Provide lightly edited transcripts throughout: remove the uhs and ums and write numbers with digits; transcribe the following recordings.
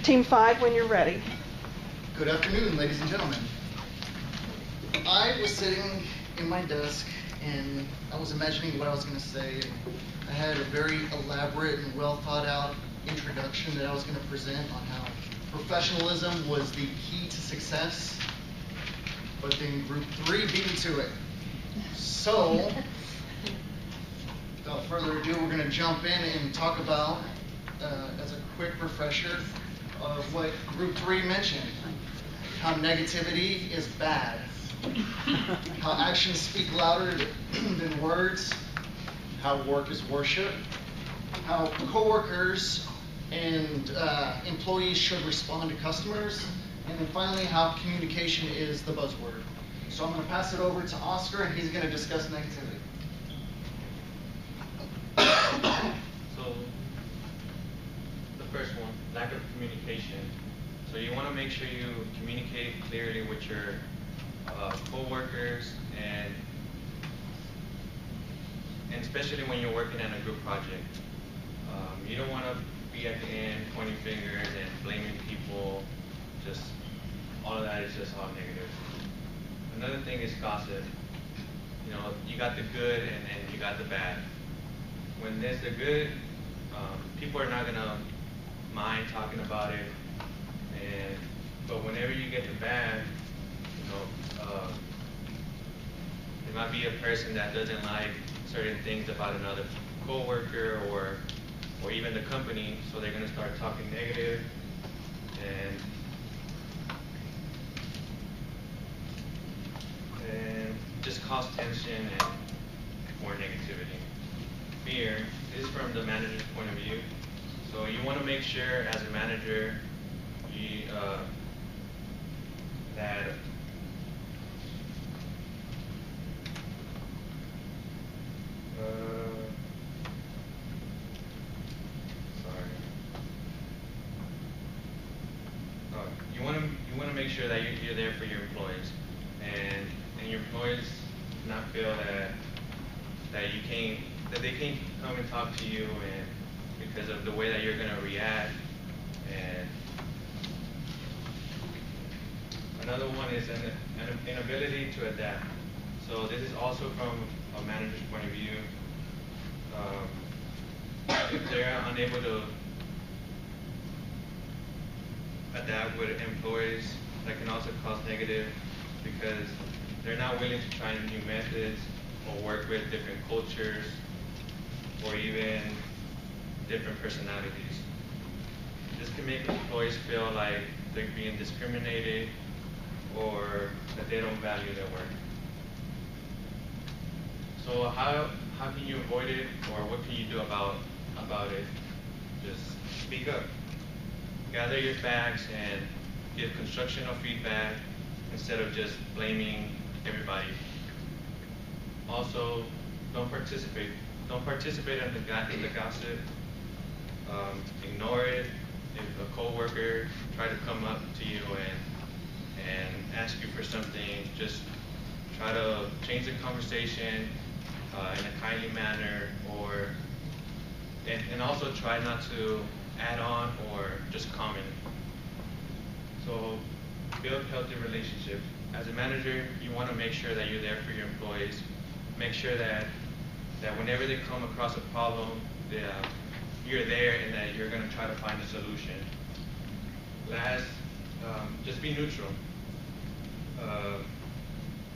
Team 5, when you're ready. Good afternoon, ladies and gentlemen. I was sitting in my desk and I was imagining what I was going to say. And I had a very elaborate and well thought out introduction that I was going to present on how professionalism was the key to success. But then Group 3 beat me to it. So, without further ado, we're going to jump in and talk about, as a quick refresher, of what Group 3 mentioned. How negativity is bad. How actions speak louder than words. How work is worship. How coworkers and employees should respond to customers. And then finally, how communication is the buzzword. So I'm going to pass it over to Oscar, and he's going to discuss negativity. So, the first one, lack of communication. So you want to make sure you communicate clearly with your co-workers and especially when you're working on a group project. You don't want to be at the end pointing fingers and blaming people. Just all of that is just all negative. Another thing is gossip. You know, you got the good and then you got the bad. When there's the good, people are not gonna mind talking about it. But whenever you get the bad, you know, there might be a person that doesn't like certain things about another coworker or even the company, so they're gonna start talking negative and just cause tension and more negativity. Fear is from the manager's point of view. So you want to make sure as a manager you, that you want to make sure that you're there for your employees and your employees not feel that they can't come and talk to you and because of the way that you're going to react. And another one is an inability to adapt. So this is also from a manager's point of view. If they're unable to adapt with employees, that can also cause negative because they're not willing to try new methods or work with different cultures or even different personalities. This can make employees feel like they're being discriminated or that they don't value their work. So how can you avoid it, or what can you do about it? Just speak up. Gather your facts and give constructional feedback instead of just blaming everybody. Also, don't participate. Don't participate in the gossip. Ignore it. If a coworker try to come up to you and ask you for something, just try to change the conversation in a kindly manner, and also try not to add on or just comment. So build healthy relationships. As a manager, you want to make sure that you're there for your employees. Make sure that whenever they come across a problem, you're there and that you're going to try to find a solution. Last, just be neutral.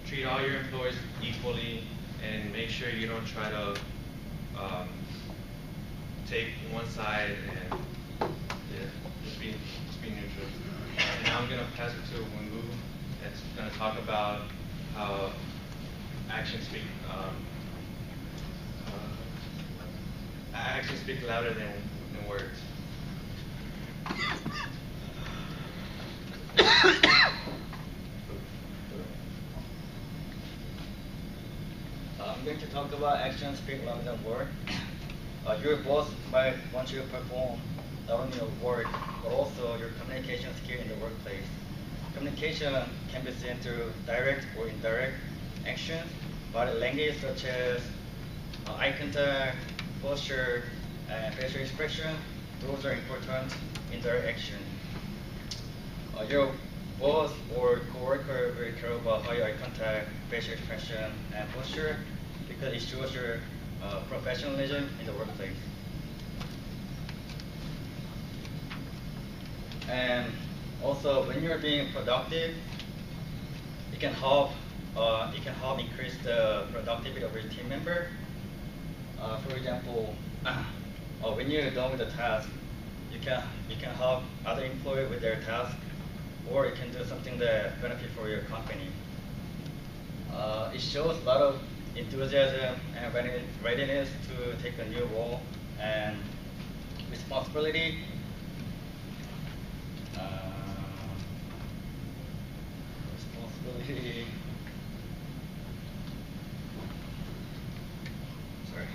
Treat all your employees equally and make sure you don't try to take one side and just be neutral. And now I'm going to pass it to Wengu that's going to talk about how actions speak louder than words. I'm going to talk about actions speak louder than words. Your boss might want you to perform not only your work, but also your communication skill in the workplace. Communication can be seen through direct or indirect actions, body language such as eye contact, posture, and facial expression. Those are important indirect action. Your boss or coworker will care about how your eye contact, facial expression, and posture because it shows your professionalism in the workplace. And also, when you're being productive, it can help increase the productivity of your team member. For example, when you're done with the task, you can help other employee with their task, or you can do something that benefit for your company. It shows a lot of enthusiasm and readiness to take a new role and responsibility. Responsibility. Sorry.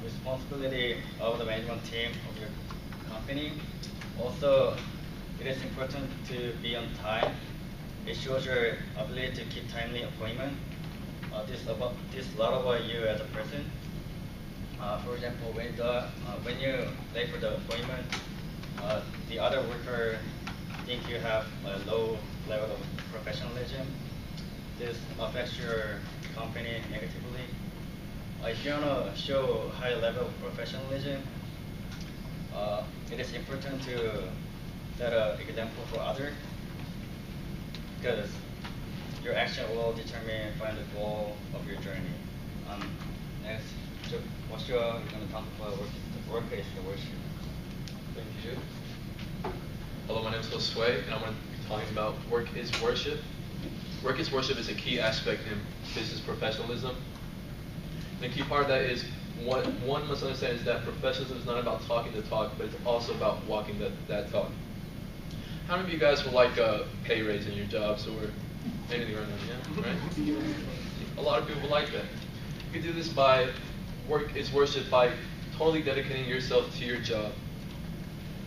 Responsibility of the management team of your company. Also, it is important to be on time. It shows your ability to keep timely appointment. This a lot about you as a person. For example, when you late for the appointment, the other worker think you have a low level of professionalism. This affects your company negatively. If you want to show high level of professionalism, it is important to set an example for others because your action will determine the goal of your journey. Next, what's your going to talk about work is the worship. Thank you. Hello, my name is Josue, and I'm going to be talking about work is worship. Work is worship is a key aspect in business professionalism. The key part of that is one must understand is that professionalism is not about talking the talk, but it's also about walking that talk. How many of you guys would like a pay raise in your jobs or anything right now? Yeah, right? A lot of people would like that. You can do this by work is worship by totally dedicating yourself to your job.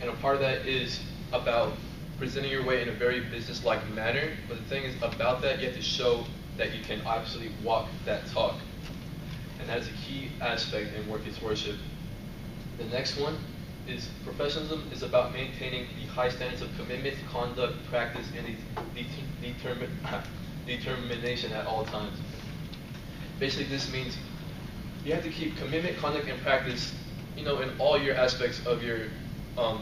And a part of that is about presenting your way in a very business-like manner. But the thing is about that, you have to show that you can actually walk that talk. And that is a key aspect in work is worship. The next one is professionalism is about maintaining the high standards of commitment, conduct, practice, and determination at all times. Basically, this means you have to keep commitment, conduct, and practice, in all your aspects of your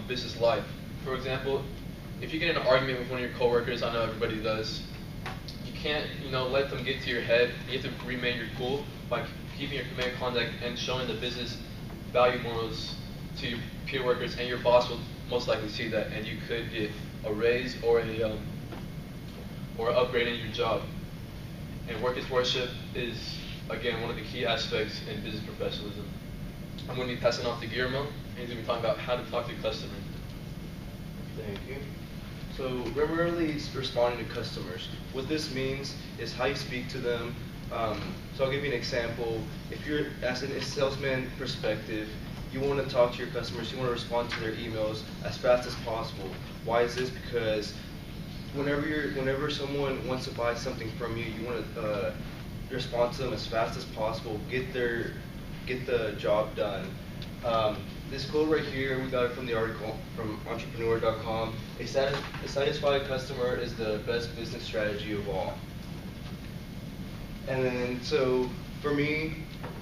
business life. For example, if you get in an argument with one of your coworkers, I know everybody does, you can't, let them get to your head. You have to remain your cool by keeping your commitment, conduct, and showing the business value morals to your peer workers, and your boss will most likely see that, and you could get a raise or an upgrade in your job. And work is worship is, again, one of the key aspects in business professionalism. I'm going to be passing off to Guillermo, and he's going to be talking about how to talk to customers. Thank you. So regularly responding to customers. What this means is how you speak to them. So I'll give you an example. If you're, as a salesman perspective, you want to talk to your customers, you want to respond to their emails as fast as possible. Why is this? Because whenever someone wants to buy something from you, you want to respond to them as fast as possible, get the job done. This quote right here, we got it from the article from entrepreneur.com. A satisfied customer is the best business strategy of all. And then, so for me,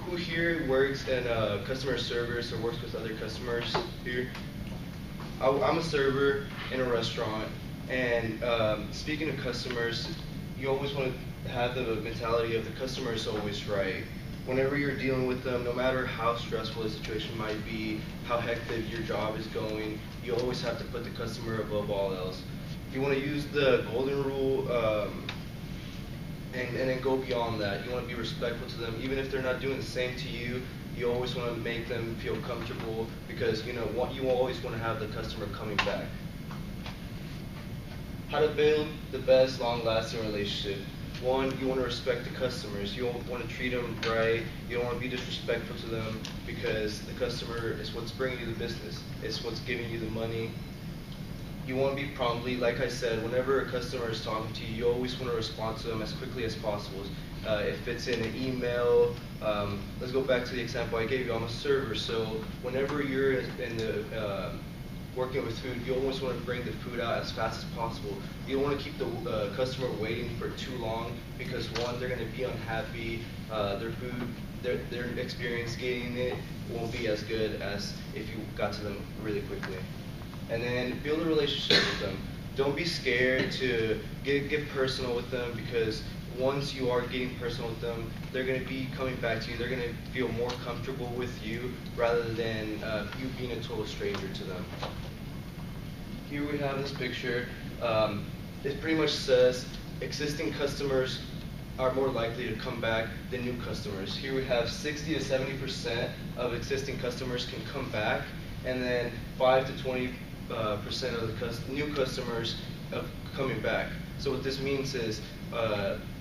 who here works in customer service or works with other customers here? I'm a server in a restaurant, and speaking of customers, you always want to have the mentality of the customer is always right. Whenever you're dealing with them, no matter how stressful the situation might be, how hectic your job is going, you always have to put the customer above all else. You want to use the golden rule and then go beyond that. You want to be respectful to them, even if they're not doing the same to you. You always want to make them feel comfortable because you always want to have the customer coming back. How to build the best long-lasting relationship. One, you want to respect the customers. You want to treat them right. You don't want to be disrespectful to them because the customer is what's bringing you the business. It's what's giving you the money. You want to be promptly, like I said, whenever a customer is talking to you, you always want to respond to them as quickly as possible. If it's in an email, let's go back to the example I gave you. I'm a server, so whenever you're in the working with food, you always want to bring the food out as fast as possible. You don't want to keep the customer waiting for too long because one, they're going to be unhappy. Their food, their experience getting it won't be as good as if you got to them really quickly. And then build a relationship with them. Don't be scared to get personal with them because once you are getting personal with them, they're going to be coming back to you. They're going to feel more comfortable with you rather than you being a total stranger to them. Here we have this picture. It pretty much says existing customers are more likely to come back than new customers. Here we have 60 to 70% of existing customers can come back, and then 5 to 20% of the new customers of coming back. So what this means is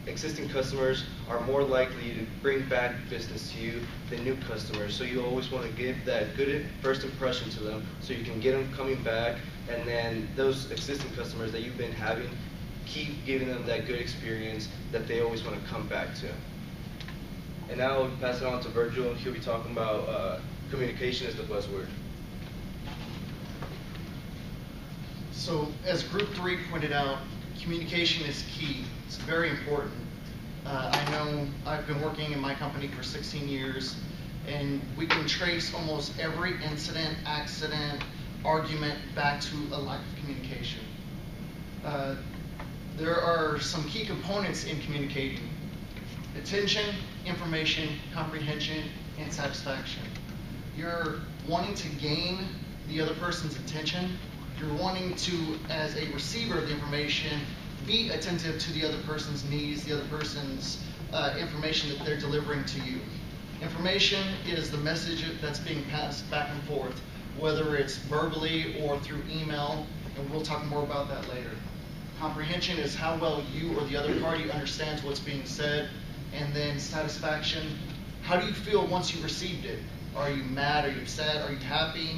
existing customers are more likely to bring back business to you than new customers. So you always want to give that good first impression to them so you can get them coming back, and then those existing customers that you've been having, keep giving them that good experience that they always want to come back to. And now I'll pass it on to Virgil. He'll be talking about communication is the buzzword. So as Group 3 pointed out, communication is key. It's very important. I know I've been working in my company for 16 years, and we can trace almost every incident, accident, argument back to a lack of communication. There are some key components in communicating: attention, information, comprehension, and satisfaction. You're wanting to gain the other person's attention. You're wanting to, as a receiver of the information, be attentive to the other person's needs, the other person's information that they're delivering to you. Information is the message that's being passed back and forth, whether it's verbally or through email, and we'll talk more about that later. Comprehension is how well you or the other party understands what's being said, and then satisfaction, how do you feel once you received it? Are you mad? Are you upset? Are you happy?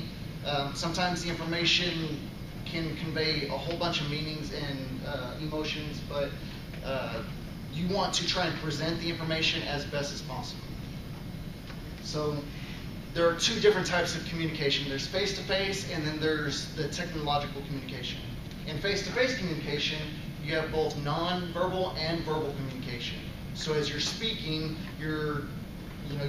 Sometimes the information can convey a whole bunch of meanings and emotions, but you want to try and present the information as best as possible. So there are two different types of communication. There's face-to-face, and then there's the technological communication. In face-to-face communication, you have both non-verbal and verbal communication. So as you're speaking, you're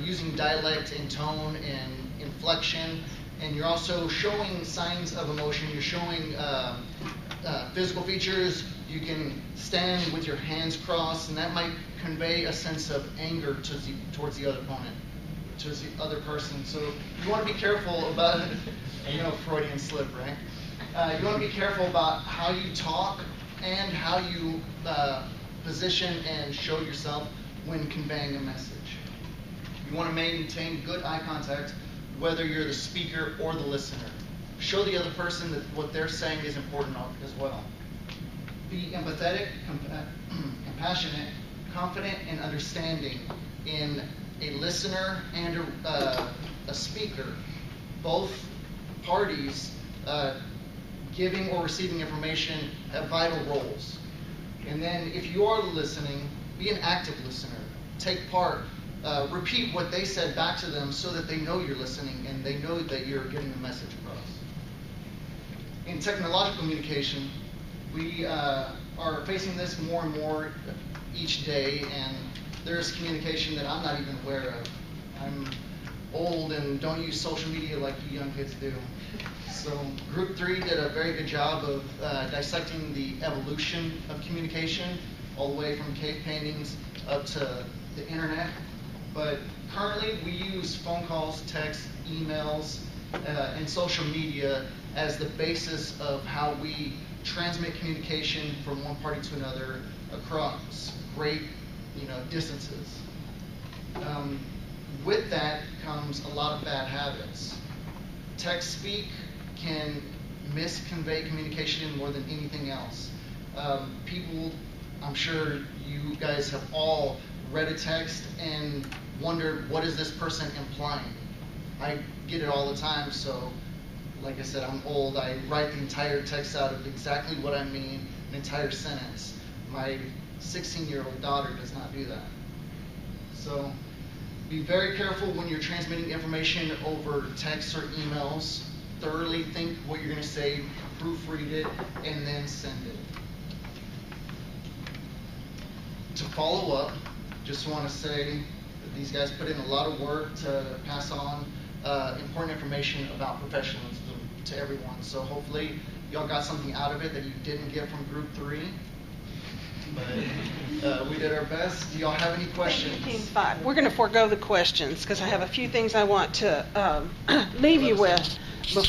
using dialect and tone and inflection, and you're also showing signs of emotion. You're showing physical features. You can stand with your hands crossed, and that might convey a sense of anger towards the other opponent, towards the other person. So you want to be careful about, Freudian slip, right? You want to be careful about how you talk and how you position and show yourself when conveying a message. You want to maintain good eye contact, whether you're the speaker or the listener. Show the other person that what they're saying is important as well. Be empathetic, compassionate, confident, and understanding in a listener and a speaker. Both parties giving or receiving information have vital roles. And then if you are listening, be an active listener. Take part. Repeat what they said back to them so that they know you're listening and they know that you're getting the message across. In technological communication, we are facing this more and more each day, and there's communication that I'm not even aware of. I'm old and don't use social media like you young kids do. So Group 3 did a very good job of dissecting the evolution of communication, all the way from cave paintings up to the internet. But currently we use phone calls, text, emails, and social media as the basis of how we transmit communication from one party to another across great distances. With that comes a lot of bad habits. Text speak can misconvey communication more than anything else. People, I'm sure you guys have all read a text and wondered, what is this person implying? I get it all the time, so like I said, I'm old. I write the entire text out of exactly what I mean, an entire sentence. My 16-year-old daughter does not do that. So be very careful when you're transmitting information over text or emails. Thoroughly think what you're going to say, proofread it, and then send it. To follow up, just want to say that these guys put in a lot of work to pass on important information about professionalism to everyone. So hopefully y'all got something out of it that you didn't get from Group 3. But we did our best. Do y'all have any questions? Team 5. We're going to forego the questions because I have a few things I want to leave you with before.